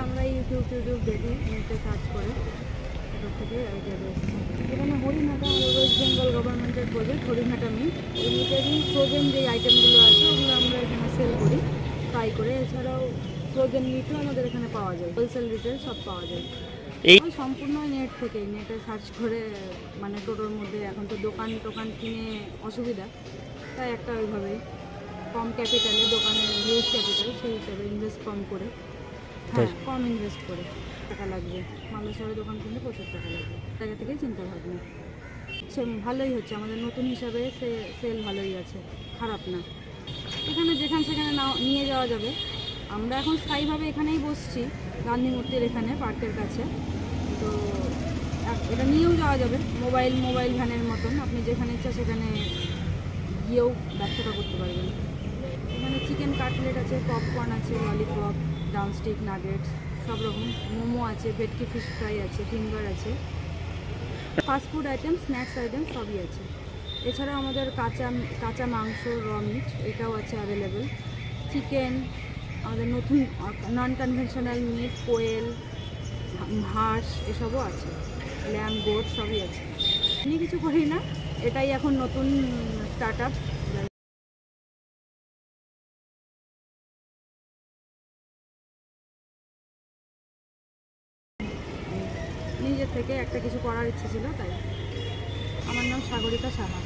আমরা ইউটিউব দেখি, নেটে সার্চ করে এটার থেকে আইডিয়া পেয়েছি। এখানে হরিণহাটা ওয়েস্ট বেঙ্গল গভর্নমেন্টের প্রজেক্ট হরিণহাটা মিট। এই মিটেরই ফ্রোজেন যে আইটেমগুলো আছে ওগুলো আমরা এখানে সেল করি ফ্রাই করে। এছাড়াও ফ্রোজেন মিটও আমাদের এখানে পাওয়া যায়, হোলসেল রিটেল সব পাওয়া যায়। এই সম্পূর্ণ নেট থেকে, নেটে সার্চ করে, মানে টোটোর মধ্যে এখন তো দোকান কিনে অসুবিধা, তাই একটা ওইভাবেই কম ক্যাপিটালে দোকানের হিউজ ক্যাপিটাল, সেই হিসাবে ইনভেস্ট কম করে, হ্যাঁ কম ইনভেস্ট করে টাকা লাগবে। মালদা শহরে দোকান কিনতে প্রচুর টাকা লাগবে, জায়গা থেকেই চিন্তা ভাবনা। সে ভালোই হচ্ছে আমাদের নতুন হিসাবে, সেল ভালোই আছে, খারাপ না। এখানে যেখানে সেখানে নিয়ে যাওয়া যাবে। আমরা এখন স্থায়ীভাবে এখানেই বসছি, গান্ধী মূর্তির এখানে পার্কের কাছে। তো এটা নিয়েও যাওয়া যাবে মোবাইল ভ্যানের মতন, আপনি যেখানে ইচ্ছা সেখানে গিয়েও ব্যবসাটা করতে পারবেন। এখানে চিকেন কাটলেট আছে, পপকর্ন আছে, ললিপপ, ড্রামস্টিক, নাগেটস, সব রকম, মোমো আছে, ভেটকি ফিশ ফ্রাই আছে, ফিঙ্গার আছে, ফাস্টফুড আইটেম, স্ন্যাক্স আইটেম সবই আছে। এছাড়াও আমাদের কাঁচা মাংস, র মিট, এটাও আছে অ্যাভেলেবেল। চিকেন, আমাদের নতুন নন কনভেনশনাল মিট, কোয়েল, হাঁস এসবও আছে, ল্যাম্ব, গোট সবই আছে। আমি কিছু করি না, এটাই এখন নতুন স্টার্ট আপ। নিজের থেকে একটা কিছু করার ইচ্ছে ছিল, তাই। আমার নাম সাগরিকা সাহা।